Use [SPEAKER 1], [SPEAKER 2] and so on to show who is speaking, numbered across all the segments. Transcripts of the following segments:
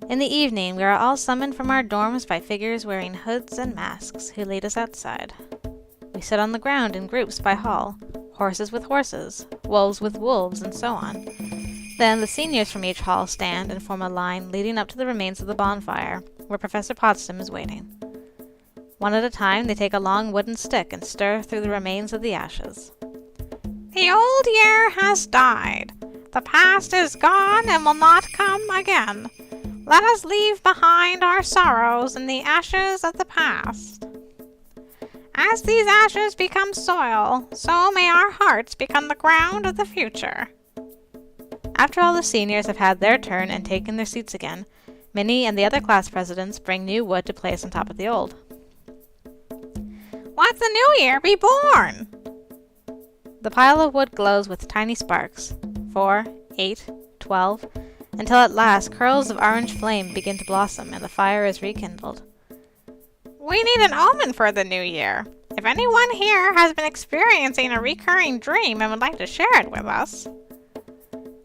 [SPEAKER 1] In the evening, we are all summoned from our dorms by figures wearing hoods and masks who lead us outside. We sit on the ground in groups by hall, horses with horses, wolves with wolves, and so on. Then the seniors from each hall stand and form a line leading up to the remains of the bonfire, where Professor Potsdam is waiting. One at a time, they take a long wooden stick and stir through the remains of the ashes.
[SPEAKER 2] The old year has died. The past is gone and will not come again. Let us leave behind our sorrows in the ashes of the past. As these ashes become soil, so may our hearts become the ground of the future.
[SPEAKER 1] After all the seniors have had their turn and taken their seats again, Minnie and the other class presidents bring new wood to place on top of the old.
[SPEAKER 2] Let the new year be born!
[SPEAKER 1] The pile of wood glows with tiny sparks, 4, 8, 12, until at last curls of orange flame begin to blossom and the fire is rekindled.
[SPEAKER 2] We need an omen for the new year. If anyone here has been experiencing a recurring dream and would like to share it with us.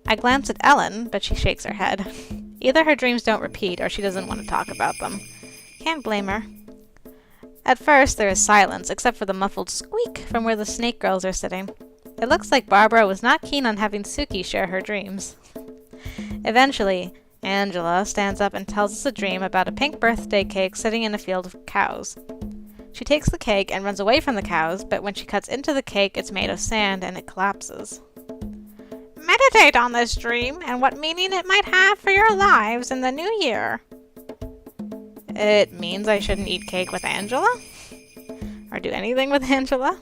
[SPEAKER 1] I glance at Ellen, but she shakes her head. Either her dreams don't repeat or she doesn't want to talk about them. Can't blame her. At first, there is silence, except for the muffled squeak from where the snake girls are sitting. It looks like Barbara was not keen on having Suki share her dreams. Eventually, Angela stands up and tells us a dream about a pink birthday cake sitting in a field of cows. She takes the cake and runs away from the cows, but when she cuts into the cake, it's made of sand and it collapses.
[SPEAKER 2] Meditate on this dream and what meaning it might have for your lives in the new year.
[SPEAKER 1] It means I shouldn't eat cake with Angela? Or do anything with Angela?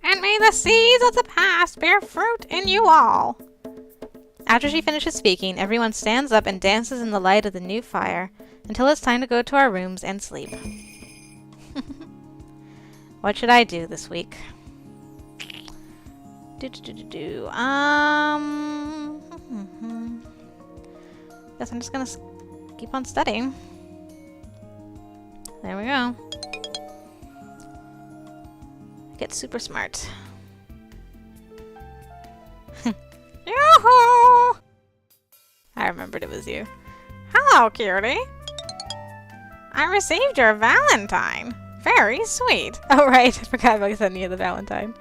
[SPEAKER 2] And may the seeds of the past bear fruit in you all.
[SPEAKER 1] After she finishes speaking, everyone stands up and dances in the light of the new fire until it's time to go to our rooms and sleep. What should I do this week? Guess I'm just gonna keep on studying. There we go. Get super smart.
[SPEAKER 2] Yoo-hoo!
[SPEAKER 1] I remembered it was you.
[SPEAKER 2] Hello, Cutie. I received your Valentine. Very sweet.
[SPEAKER 1] Oh, right. I forgot about sending you the Valentine.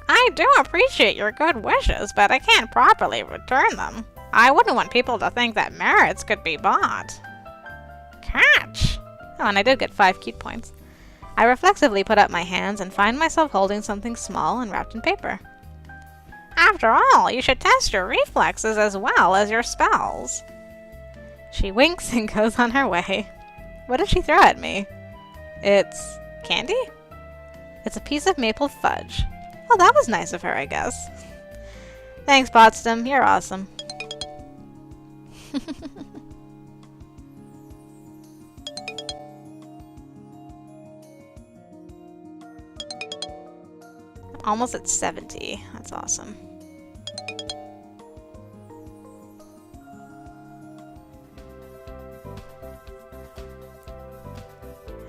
[SPEAKER 2] I do appreciate your good wishes, but I can't properly return them. I wouldn't want people to think that merits could be bought. Catch!
[SPEAKER 1] Oh, and I did get 5 cute points. I reflexively put up my hands and find myself holding something small and wrapped in paper.
[SPEAKER 2] After all, you should test your reflexes as well as your spells.
[SPEAKER 1] She winks and goes on her way. What did she throw at me? It's candy? It's a piece of maple fudge. Oh, that was nice of her, I guess. Thanks, Potsdam. You're awesome. Almost at 70. That's awesome.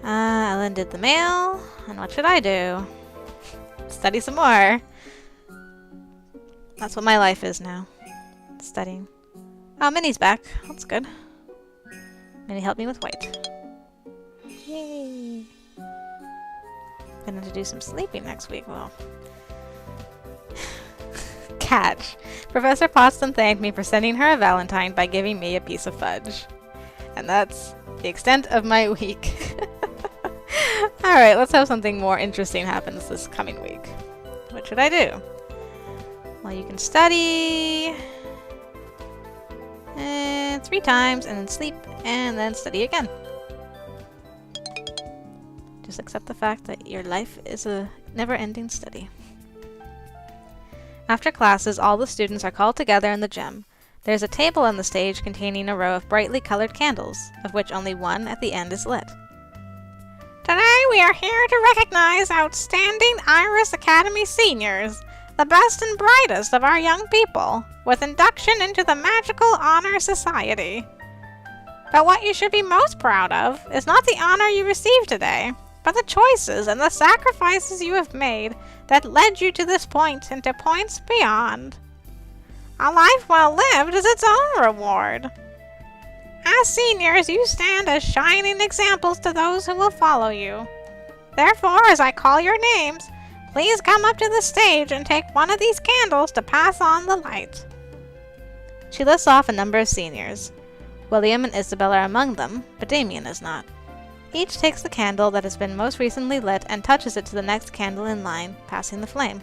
[SPEAKER 1] Ellen did the mail. And what should I do? Study some more. That's what my life is now. Studying. Oh, Minnie's back. That's good. Minnie helped me with white. Yay! Gonna have to do some sleeping next week. Well, catch. Professor Potsdam thanked me for sending her a Valentine by giving me a piece of fudge. And that's the extent of my week. Alright, let's hope something more interesting happens this coming week. What should I do? Well, you can study 3 times, and then sleep, and then study again. Just accept the fact that your life is a never-ending study. After classes, all the students are called together in the gym. There's a table on the stage containing a row of brightly colored candles, of which only one at the end is lit.
[SPEAKER 2] Today we are here to recognize outstanding Iris Academy seniors, the best and brightest of our young people, with induction into the Magical Honor Society. But what you should be most proud of is not the honor you received today, but the choices and the sacrifices you have made that led you to this point and to points beyond. A life well lived is its own reward. As seniors, you stand as shining examples to those who will follow you. Therefore, as I call your names, please come up to the stage and take one of these candles to pass on the light.
[SPEAKER 1] She lists off a number of seniors. William and Isabel are among them, but Damien is not. Each takes the candle that has been most recently lit and touches it to the next candle in line, passing the flame.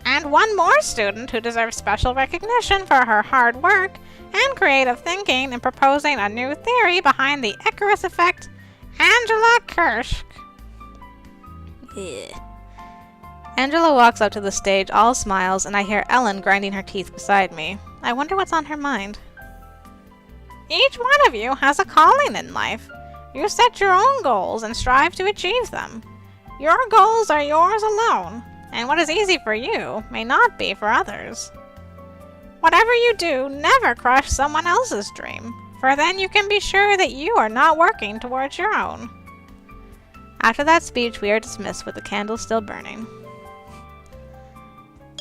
[SPEAKER 2] And one more student who deserves special recognition for her hard work and creative thinking in proposing a new theory behind the Icarus effect, Angela Kirsch.
[SPEAKER 1] Ugh. Angela walks up to the stage, all smiles, and I hear Ellen grinding her teeth beside me. I wonder what's on her mind.
[SPEAKER 2] Each one of you has a calling in life. You set your own goals and strive to achieve them. Your goals are yours alone, and what is easy for you may not be for others. Whatever you do, never crush someone else's dream, for then you can be sure that you are not working towards your own.
[SPEAKER 1] After that speech, we are dismissed with the candle still burning.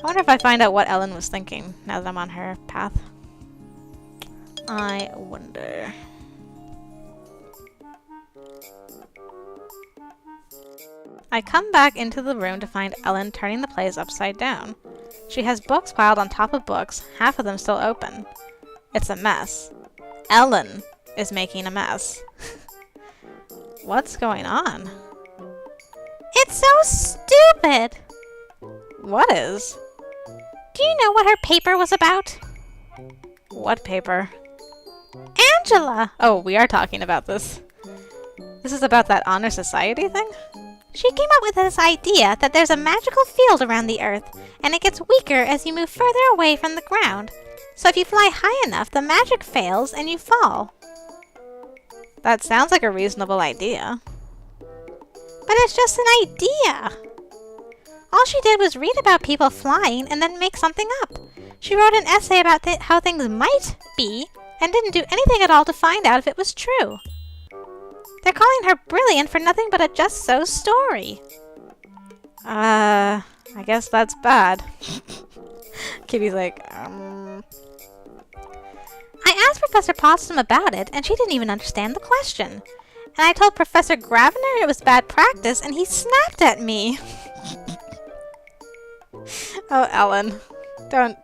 [SPEAKER 1] I wonder if I find out what Ellen was thinking now that I'm on her path. I wonder. I come back into the room to find Ellen turning the plays upside down. She has books piled on top of books, half of them still open. It's a mess. Ellen is making a mess. What's going on?
[SPEAKER 2] It's so stupid!
[SPEAKER 1] What is?
[SPEAKER 2] Do you know what her paper was about?
[SPEAKER 1] What paper?
[SPEAKER 2] Angela!
[SPEAKER 1] Oh, we are talking about this. This is about that honor society thing?
[SPEAKER 2] She came up with this idea that there's a magical field around the Earth, and it gets weaker as you move further away from the ground. So if you fly high enough, the magic fails and you fall.
[SPEAKER 1] That sounds like a reasonable idea.
[SPEAKER 2] But it's just an idea! All she did was read about people flying and then make something up. She wrote an essay about how things might be, and didn't do anything at all to find out if it was true. They're calling her brilliant for nothing but a just-so story.
[SPEAKER 1] I guess that's bad. Kitty's like,
[SPEAKER 2] I asked Professor Possum about it, and she didn't even understand the question. And I told Professor Gravner it was bad practice, and he snapped at me.
[SPEAKER 1] Oh, Ellen. Don't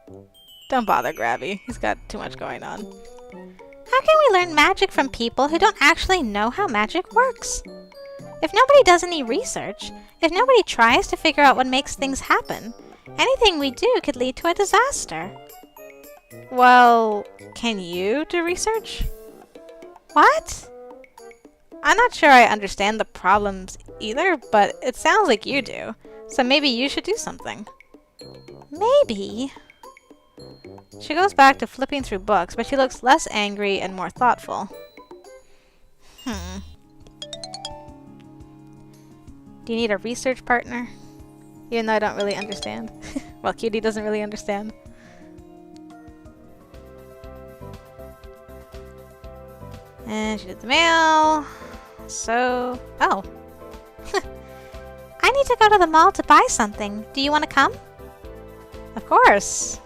[SPEAKER 1] bother Grabby. He's got too much going on.
[SPEAKER 2] How can we learn magic from people who don't actually know how magic works? If nobody does any research, if nobody tries to figure out what makes things happen, anything we do could lead to a disaster.
[SPEAKER 1] Well, can you do research?
[SPEAKER 2] What?
[SPEAKER 1] I'm not sure I understand the problems either, but it sounds like you do. So maybe you should do something.
[SPEAKER 2] Maybe.
[SPEAKER 1] She goes back to flipping through books, but she looks less angry and more thoughtful. Do you need a research partner? Even though I don't really understand. Well, Cutie doesn't really understand. And she did the mail. So... oh.
[SPEAKER 2] I need to go to the mall to buy something. Do you want to come?
[SPEAKER 1] Of course.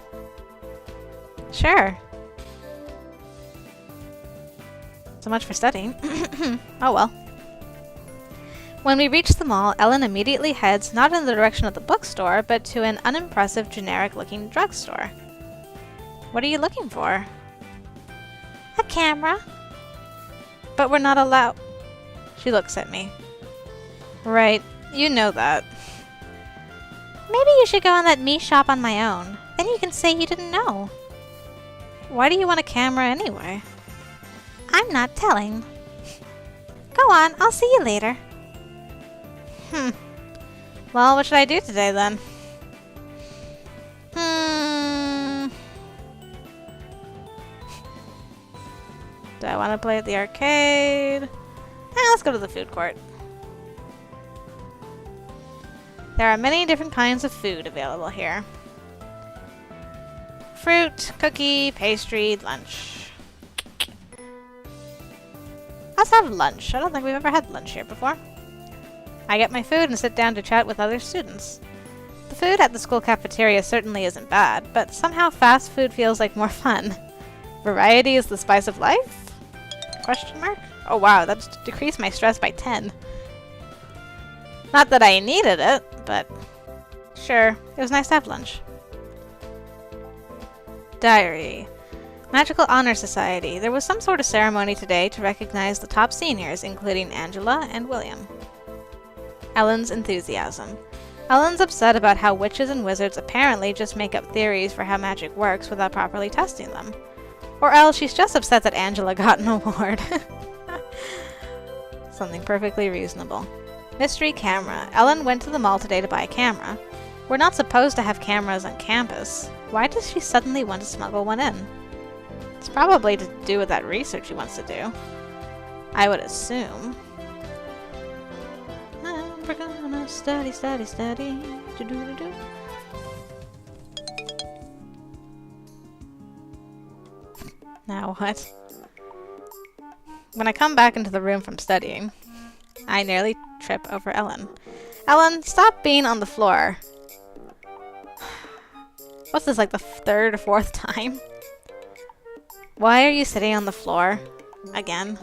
[SPEAKER 1] Sure. So much for studying. Oh well. When we reach the mall, Ellen immediately heads not in the direction of the bookstore, but to an unimpressive, generic-looking drugstore. What are you looking for?
[SPEAKER 2] A camera.
[SPEAKER 1] But we're not allowed... She looks at me. Right, you know that.
[SPEAKER 2] Maybe you should go and let me shop on my own. Then you can say you didn't know.
[SPEAKER 1] Why do you want a camera anyway?
[SPEAKER 2] I'm not telling. Go on, I'll see you later.
[SPEAKER 1] Well, what should I do today then? Do I want to play at the arcade? Let's go to the food court. There are many different kinds of food available here. Fruit, cookie, pastry, lunch. Let's have lunch. I don't think we've ever had lunch here before. I get my food and sit down to chat with other students. The food at the school cafeteria certainly isn't bad, but somehow fast food feels like more fun. Variety is the spice of life? Question mark? Oh wow, that's decreased my stress by 10. Not that I needed it, but sure, it was nice to have lunch. Diary. Magical Honor Society. There was some sort of ceremony today to recognize the top seniors, including Angela and William. Ellen's enthusiasm. Ellen's upset about how witches and wizards apparently just make up theories for how magic works without properly testing them. Or else she's just upset that Angela got an award. Something perfectly reasonable. Mystery camera. Ellen went to the mall today to buy a camera. We're not supposed to have cameras on campus. Why does she suddenly want to smuggle one in? It's probably to do with that research she wants to do. I would assume. We're gonna study. Do-do-do-do. Now what? When I come back into the room from studying, I nearly trip over Ellen. Ellen, stop being on the floor. What's this, like the third or fourth time? Why are you sitting on the floor? Again.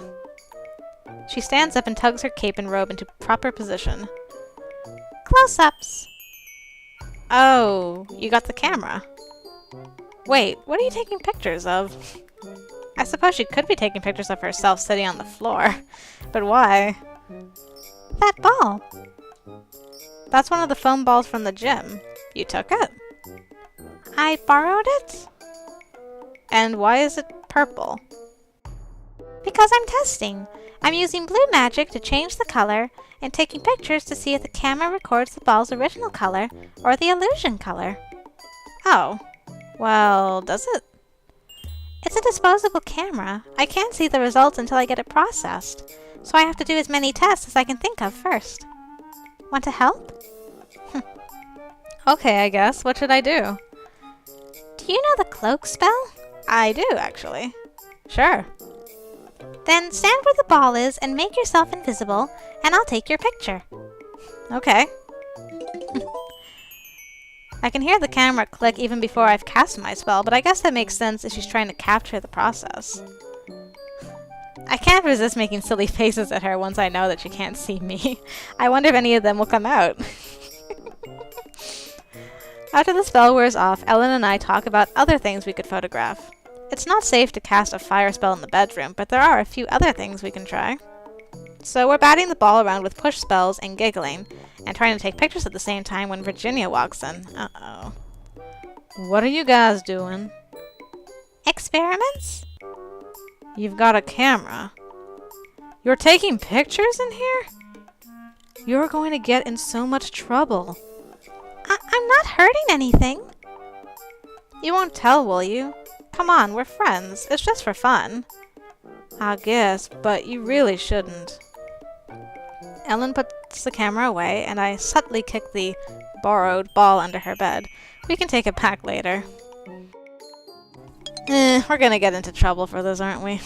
[SPEAKER 1] She stands up and tugs her cape and robe into proper position. Close-ups! Oh, you got the camera. Wait, what are you taking pictures of? I suppose she could be taking pictures of herself sitting on the floor. But why? That ball. That's one of the foam balls from the gym. You took it? I borrowed it? And why is it purple? Because I'm testing. I'm using blue magic to change the color and taking pictures to see if the camera records the ball's original color or the illusion color. Oh. Well, does it? It's a disposable camera. I can't see the results until I get it processed, so I have to do as many tests as I can think of first. Want to help? Okay, I guess. What should I do? Do you know the cloak spell? I do, actually. Sure. Then stand where the ball is and make yourself invisible, and I'll take your picture. Okay. I can hear the camera click even before I've cast my spell, but I guess that makes sense if she's trying to capture the process. I can't resist making silly faces at her once I know that she can't see me. I wonder if any of them will come out. After the spell wears off, Ellen and I talk about other things we could photograph. It's not safe to cast a fire spell in the bedroom, but there are a few other things we can try. So we're batting the ball around with push spells and giggling, and trying to take pictures at the same time when Virginia walks in. Uh-oh. What are you guys doing? Experiments? You've got a camera. You're taking pictures in here? You're going to get in so much trouble. I'm not hurting anything. You won't tell, will you? Come on, we're friends. It's just for fun. I guess, but you really shouldn't. Ellen puts the camera away, and I subtly kick the borrowed ball under her bed. We can take it back later. We're gonna get into trouble for this, aren't we?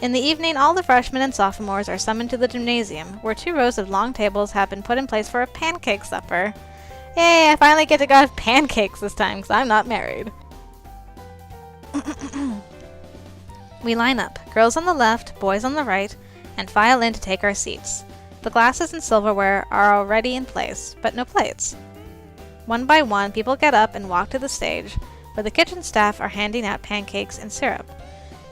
[SPEAKER 1] In the evening, all the freshmen and sophomores are summoned to the gymnasium, where 2 rows of long tables have been put in place for a pancake supper. Yay, I finally get to go have pancakes this time, because I'm not married. We line up, girls on the left, boys on the right, and file in to take our seats. The glasses and silverware are already in place, but no plates. One by one, people get up and walk to the stage, where the kitchen staff are handing out pancakes and syrup.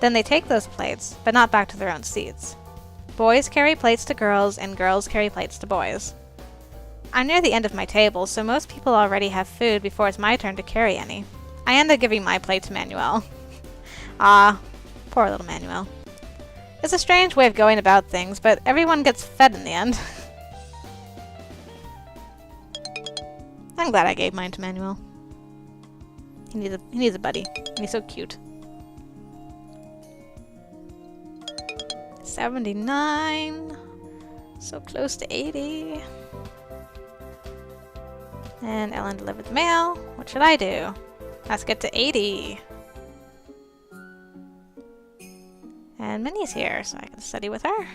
[SPEAKER 1] Then they take those plates, but not back to their own seats. Boys carry plates to girls, and girls carry plates to boys. I'm near the end of my table, so most people already have food before it's my turn to carry any. I end up giving my plate to Manuel. Ah, poor little Manuel. It's a strange way of going about things, but everyone gets fed in the end. I'm glad I gave mine to Manuel. He needs a buddy. And he's so cute. 79. So close to 80. And Ellen delivered the mail. What should I do? Let's get to 80. And Minnie's here, so I can study with her.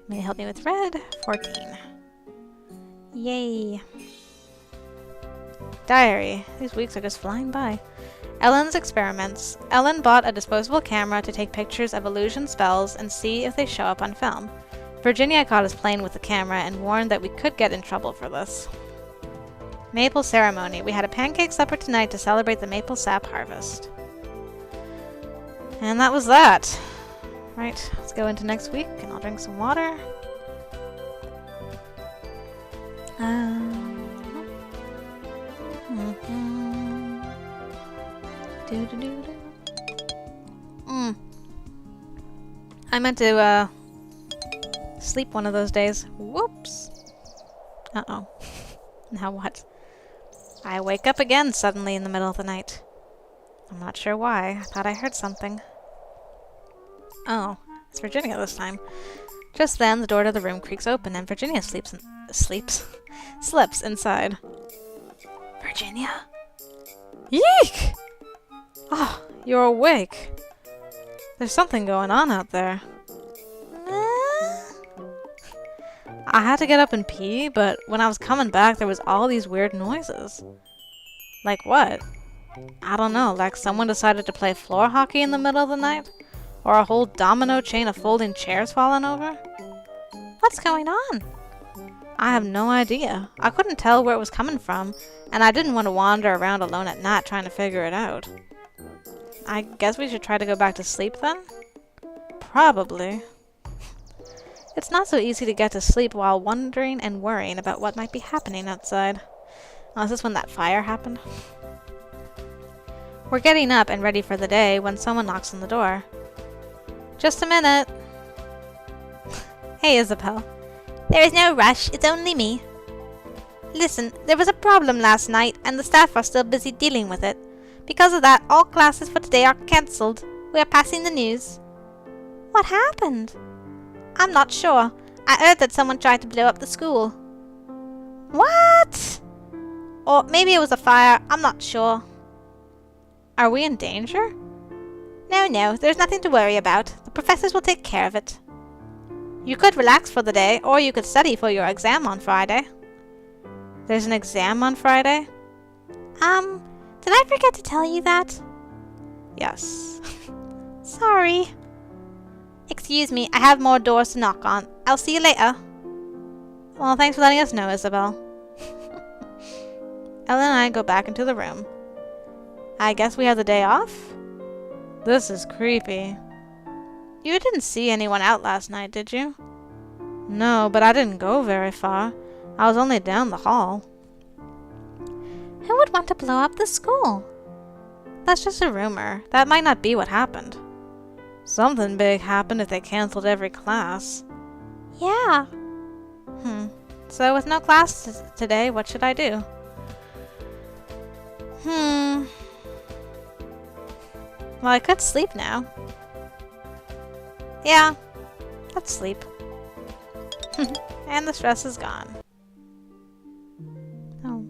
[SPEAKER 1] Minnie help me with red. 14. Yay. Diary. These weeks are just flying by. Ellen's experiments. Ellen bought a disposable camera to take pictures of illusion spells and see if they show up on film. Virginia caught us playing with the camera and warned that we could get in trouble for this. Maple ceremony. We had a pancake supper tonight to celebrate the maple sap harvest. And that was that. Right, let's go into next week and I'll drink some water. I meant to sleep one of those days. Whoops. Uh-oh. Now what? I wake up again suddenly in the middle of the night. I'm not sure why. I thought I heard something. Oh, it's Virginia this time. Just then, the door to the room creaks open and Virginia slips inside. Virginia? Yeek! Oh, you're awake. There's something going on out there. I had to get up and pee, but when I was coming back, there was all these weird noises. Like what? I don't know, like someone decided to play floor hockey in the middle of the night? Or a whole domino chain of folding chairs falling over? What's going on? I have no idea. I couldn't tell where it was coming from, and I didn't want to wander around alone at night trying to figure it out. I guess we should try to go back to sleep then? Probably. It's not so easy to get to sleep while wondering and worrying about what might be happening outside. Oh, is this when that fire happened? We're getting up and ready for the day when someone knocks on the door. Just a minute. Hey, Isabel.
[SPEAKER 2] There is no rush, it's only me. Listen, there was a problem last night, and the staff are still busy dealing with it. Because of that, all classes for today are cancelled. We are passing the news. What happened? I'm not sure. I heard that someone tried to blow up the school. What? Or maybe it was a fire, I'm not sure.
[SPEAKER 1] Are we in danger?
[SPEAKER 2] No, there's nothing to worry about. The professors will take care of it. You could relax for the day, or you could study for your exam on Friday.
[SPEAKER 1] There's an exam on Friday?
[SPEAKER 2] Did I forget to tell you that?
[SPEAKER 1] Yes.
[SPEAKER 2] Sorry. Excuse me, I have more doors to knock on. I'll see you later.
[SPEAKER 1] Well, thanks for letting us know, Isabel. Ellen and I go back into the room. I guess we have the day off? This is creepy. You didn't see anyone out last night, did you? No, but I didn't go very far. I was only down the hall.
[SPEAKER 2] Who would want to blow up the school?
[SPEAKER 1] That's just a rumor. That might not be what happened. Something big happened if they canceled every class.
[SPEAKER 2] Yeah.
[SPEAKER 1] So with no class today, what should I do? Well, I could sleep now. Yeah, let's sleep. And the stress is gone. Oh.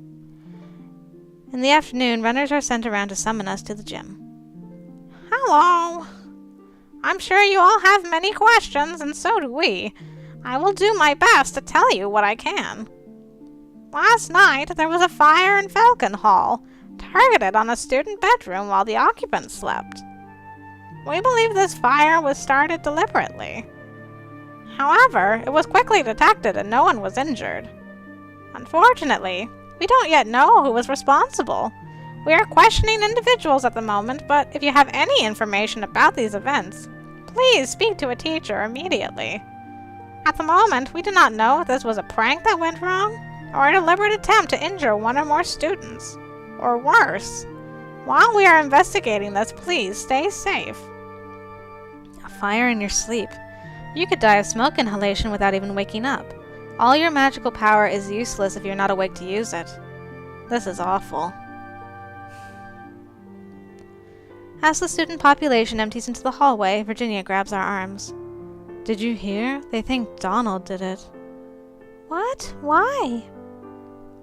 [SPEAKER 1] In the afternoon, runners are sent around to summon us to the gym.
[SPEAKER 2] Hello. I'm sure you all have many questions, and so do we. I will do my best to tell you what I can. Last night, there was a fire in Falcon Hall, targeted on a student bedroom while the occupants slept. We believe this fire was started deliberately. However, it was quickly detected and no one was injured. Unfortunately, we don't yet know who was responsible. We are questioning individuals at the moment, but if you have any information about these events, please speak to a teacher immediately. At the moment, we do not know if this was a prank that went wrong, or a deliberate attempt to injure one or more students, or worse. While we are investigating this, please stay safe.
[SPEAKER 1] A fire in your sleep. You could die of smoke inhalation without even waking up. All your magical power is useless if you're not awake to use it. This is awful. As the student population empties into the hallway, Virginia grabs our arms. Did you hear? They think Donald did it.
[SPEAKER 2] What? Why?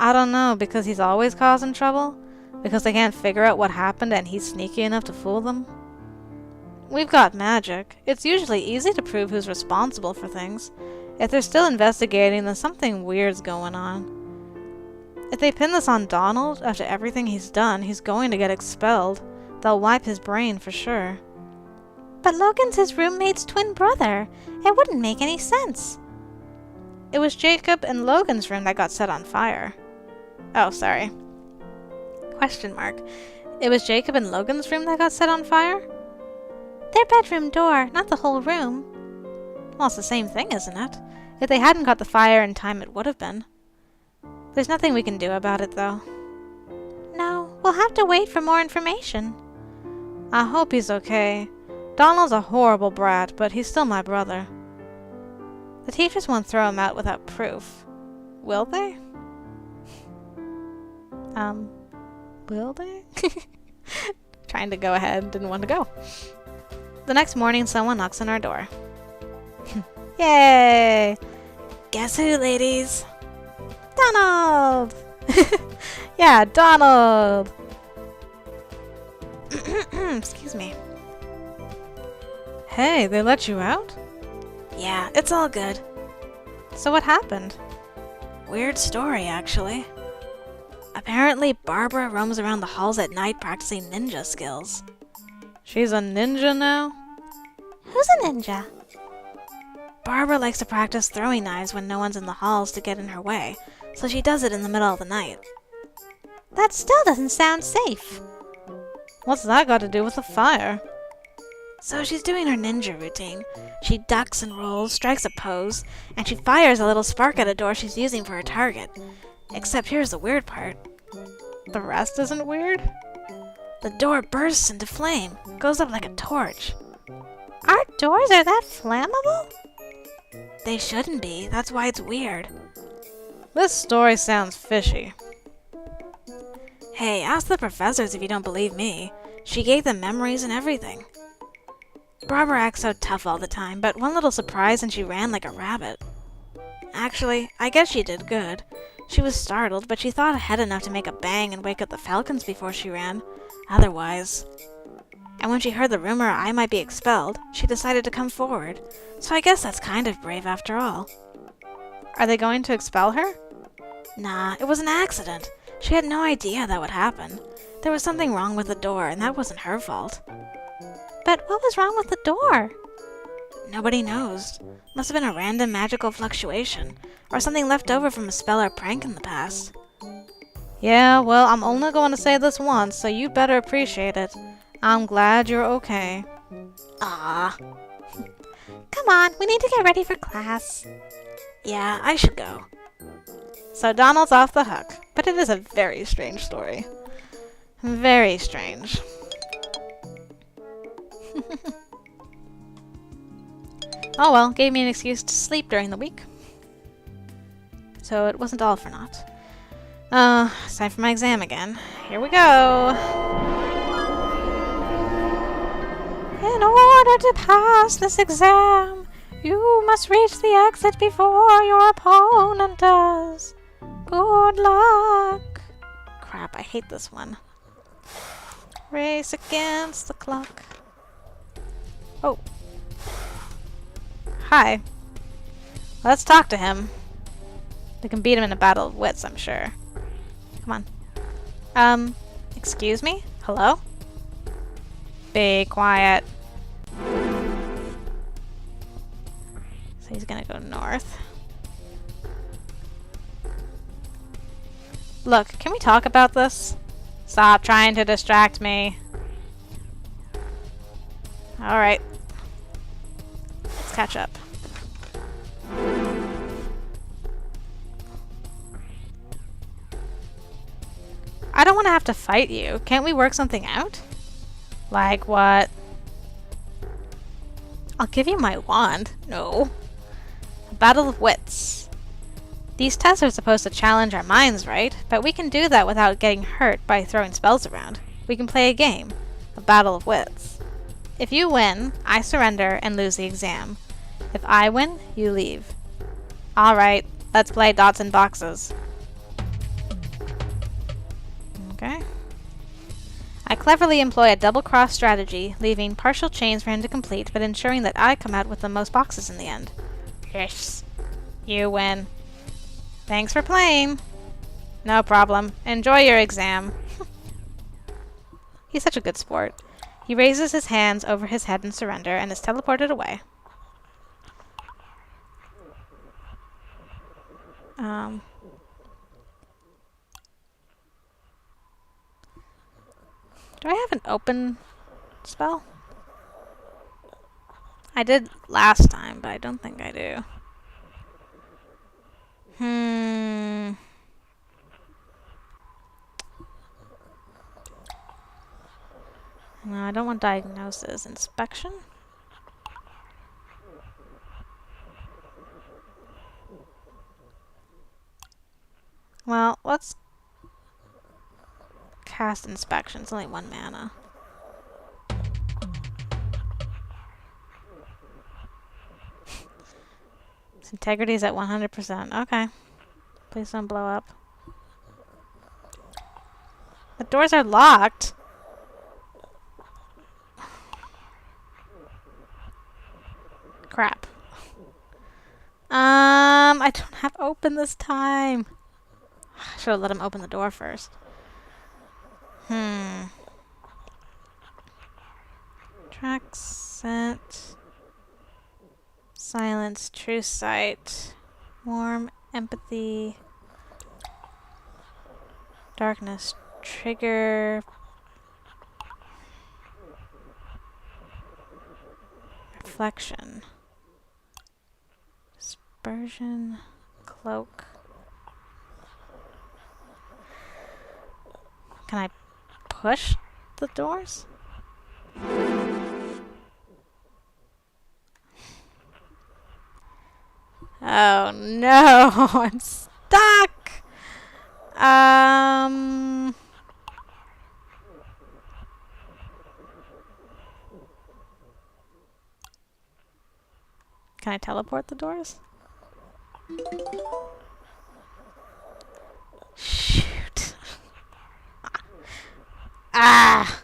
[SPEAKER 1] I don't know, because he's always causing trouble? Because they can't figure out what happened and he's sneaky enough to fool them? We've got magic. It's usually easy to prove who's responsible for things. If they're still investigating, then something weird's going on. If they pin this on Donald, after everything he's done, he's going to get expelled. They'll wipe his brain for sure.
[SPEAKER 2] But Logan's his roommate's twin brother. It wouldn't make any sense.
[SPEAKER 1] It was Jacob and Logan's room that got set on fire. Oh, sorry. Question mark. It was Jacob and Logan's room that got set on fire?
[SPEAKER 2] Their bedroom door, not the whole room.
[SPEAKER 1] Well, it's the same thing, isn't it? If they hadn't got the fire in time, it would have been. There's nothing we can do about it, though.
[SPEAKER 2] No, we'll have to wait for more information.
[SPEAKER 1] I hope he's okay. Donald's a horrible brat, but he's still my brother. The teachers won't throw him out without proof. Will they? Will they? Trying to go ahead, didn't want to go. The next morning, someone knocks on our door. Yay! Guess who, ladies? Donald! Yeah, Donald! Excuse me. Hey, they let you out? Yeah, it's all good. So what happened? Weird story, actually. Apparently, Barbara roams around the halls at night practicing ninja skills. She's a ninja now?
[SPEAKER 2] Who's a ninja?
[SPEAKER 1] Barbara likes to practice throwing knives when no one's in the halls to get in her way, so she does it in the middle of the night.
[SPEAKER 2] That still doesn't sound safe.
[SPEAKER 1] What's that got to do with the fire? So she's doing her ninja routine. She ducks and rolls, strikes a pose, and she fires a little spark at a door she's using for her target. Except here's the weird part. The rest isn't weird? The door bursts into flame, goes up like a torch.
[SPEAKER 2] Our doors are that flammable?
[SPEAKER 1] They shouldn't be, that's why it's weird. This story sounds fishy. Hey, ask the professors if you don't believe me. She gave them memories and everything. Barbara acts so tough all the time, but one little surprise and she ran like a rabbit. Actually, I guess she did good. She was startled, but she thought ahead enough to make a bang and wake up the Falcons before she ran. Otherwise... And when she heard the rumor I might be expelled, she decided to come forward. So I guess that's kind of brave after all. Are they going to expel her? Nah, it was an accident. She had no idea that would happen. There was something wrong with the door, and that wasn't her fault.
[SPEAKER 2] But what was wrong with the door?
[SPEAKER 1] Nobody knows. Must have been a random magical fluctuation, or something left over from a spell or prank in the past. Yeah, well, I'm only going to say this once, so you better appreciate it. I'm glad you're okay. Ah.
[SPEAKER 2] Come on, we need to get ready for class.
[SPEAKER 1] Yeah, I should go. So Donald's off the hook, but it is a very strange story. Very strange. Oh well, gave me an excuse to sleep during the week. So it wasn't all for naught. It's time for my exam again. Here we go!
[SPEAKER 2] In order to pass this exam, you must reach the exit before your opponent does. Good luck!
[SPEAKER 1] Crap, I hate this one. Race against the clock. Oh. Hi. Let's talk to him. We can beat him in a battle of wits, I'm sure. Come on. Excuse me? Hello? Be quiet. So he's gonna go north. Look, can we talk about this? Stop trying to distract me. Alright. Let's catch up. I don't want to have to fight you. Can't we work something out? Like what? I'll give you my wand. No. A battle of wits. These tests are supposed to challenge our minds, right? But we can do that without getting hurt by throwing spells around. We can play a game. A battle of wits. If you win, I surrender and lose the exam. If I win, you leave. Alright, let's play dots and boxes. Okay. I cleverly employ a double-cross strategy, leaving partial chains for him to complete, but ensuring that I come out with the most boxes in the end. Yes. You win. Thanks for playing. No problem. Enjoy your exam. He's such a good sport. He raises his hands over his head in surrender and is teleported away. Do I have an open spell? I did last time, but I don't think I do. No, I don't want diagnosis. Inspection? Well, let's cast inspection. It's only 1 mana. Integrity is at 100%. Okay. Please don't blow up. The doors are locked. Crap. I don't have open this time. I should have let him open the door first. Track set. Silence, true sight. Warm, empathy. Darkness, trigger. Reflection. Dispersion, cloak. Can I push the doors? Oh no, I'm stuck! Can I teleport the doors? Shoot. Ah!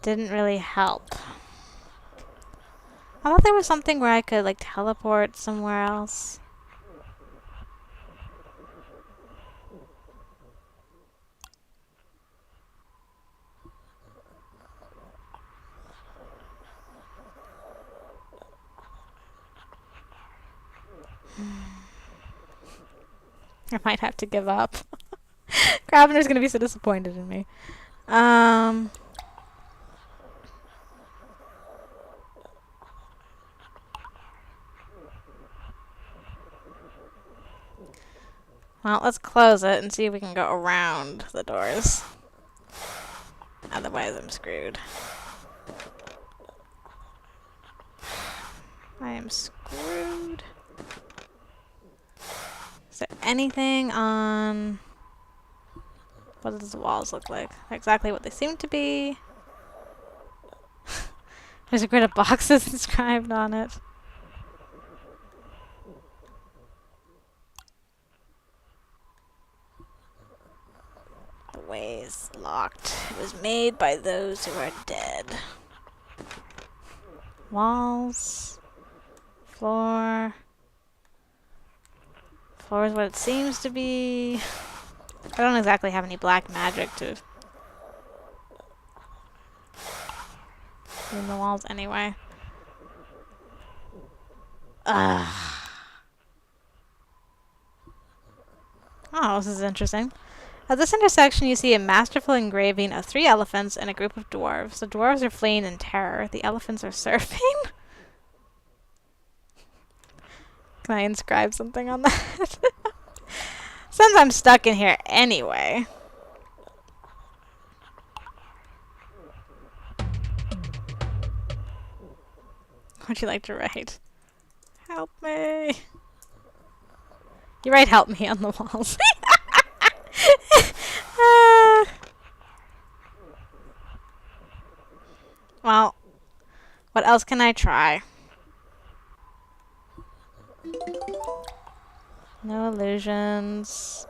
[SPEAKER 1] Didn't really help. I thought there was something where I could, like, teleport somewhere else. I might have to give up. Gravener's gonna be so disappointed in me. Well, let's close it and see if we can go around the doors. Otherwise, I'm screwed. I am screwed. Is there anything on... What does the walls look like? They're exactly what they seem to be. There's a grid of boxes inscribed on it. The way is locked. It was made by those who are dead. Walls. Floor. Floor is what it seems to be. I don't exactly have any black magic to in the walls anyway. Oh, this is interesting. At this intersection, you see a masterful engraving of 3 elephants and a group of dwarves. The dwarves are fleeing in terror. The elephants are surfing. Can I inscribe something on that? Since I'm stuck in here anyway. What would you like to write? Help me. You write help me on the walls. What else can I try? No illusions.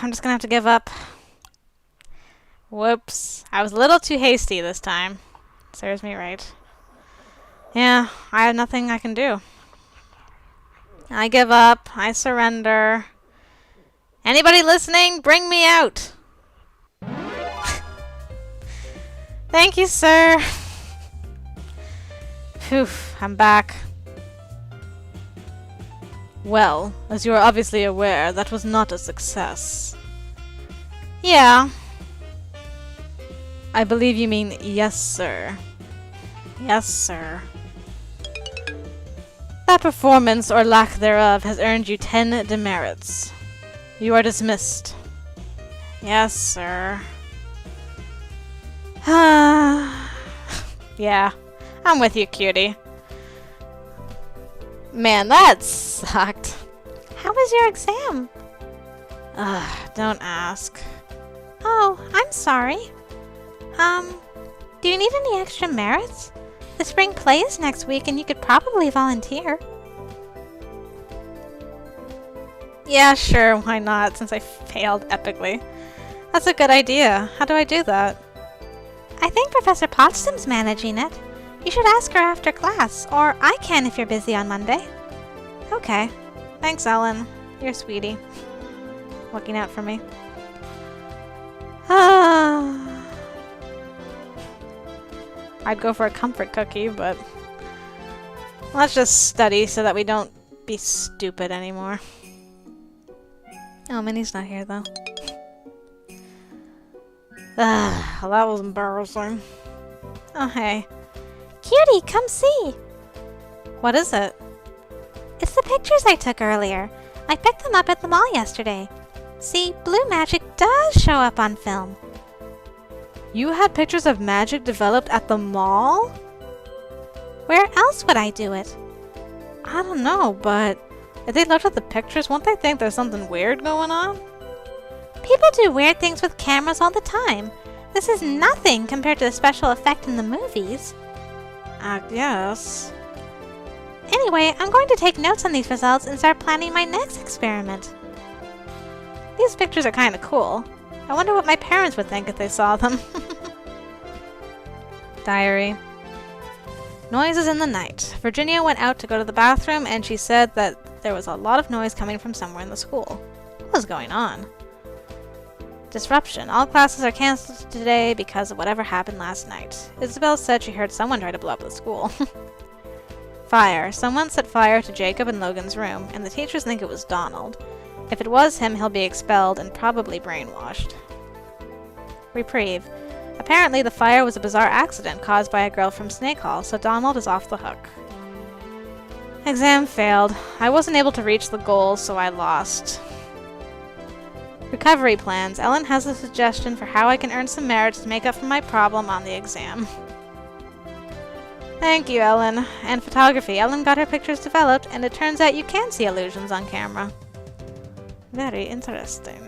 [SPEAKER 1] I'm just gonna have to give up. Whoops. I was a little too hasty this time. Serves me right. Yeah, I have nothing I can do. I give up. I surrender. Anybody listening, bring me out! Thank you, sir. Phew, I'm back. Well, as you are obviously aware, that was not a success. Yeah. I believe you mean yes, sir. Yes, sir. That performance, or lack thereof, has earned you 10 demerits. You are dismissed. Yes, sir. Yeah, I'm with you, Cutie. Man, that sucked.
[SPEAKER 2] How was your exam?
[SPEAKER 1] Don't ask.
[SPEAKER 2] Oh, I'm sorry. Do you need any extra merits? The spring play is next week and you could probably volunteer.
[SPEAKER 1] Yeah, sure, why not, since I failed epically. That's a good idea. How do I do that?
[SPEAKER 2] I think Professor Potsdam's managing it. You should ask her after class, or I can if you're busy on Monday.
[SPEAKER 1] Okay. Thanks, Ellen. You're a sweetie. Looking out for me. I'd go for a comfort cookie, but let's just study so that we don't be stupid anymore. Oh, Minnie's not here, though. Well, that was embarrassing. Oh, hey.
[SPEAKER 2] Cutie, come see!
[SPEAKER 1] What is it?
[SPEAKER 2] It's the pictures I took earlier. I picked them up at the mall yesterday. See, blue magic does show up on film.
[SPEAKER 1] You had pictures of magic developed at the mall?
[SPEAKER 2] Where else would I do it?
[SPEAKER 1] I don't know, but if they looked at the pictures, won't they think there's something weird going on?
[SPEAKER 2] People do weird things with cameras all the time. This is nothing compared to the special effect in the movies.
[SPEAKER 1] I guess.
[SPEAKER 2] Anyway, I'm going to take notes on these results and start planning my next experiment.
[SPEAKER 1] These pictures are kind of cool. I wonder what my parents would think if they saw them. Diary. Noises in the night. Virginia went out to go to the bathroom and she said that there was a lot of noise coming from somewhere in the school. What was going on? Disruption. All classes are cancelled today because of whatever happened last night. Isabel said she heard someone try to blow up the school. Fire. Someone set fire to Jacob and Logan's room, and the teachers think it was Donald. If it was him, he'll be expelled and probably brainwashed. Reprieve. Apparently, the fire was a bizarre accident caused by a girl from Snake Hall, so Donald is off the hook. Exam failed. I wasn't able to reach the goals, so I lost. Recovery plans. Ellen has a suggestion for how I can earn some merits to make up for my problem on the exam. Thank you, Ellen. And photography. Ellen got her pictures developed, and it turns out you can see illusions on camera. Very interesting.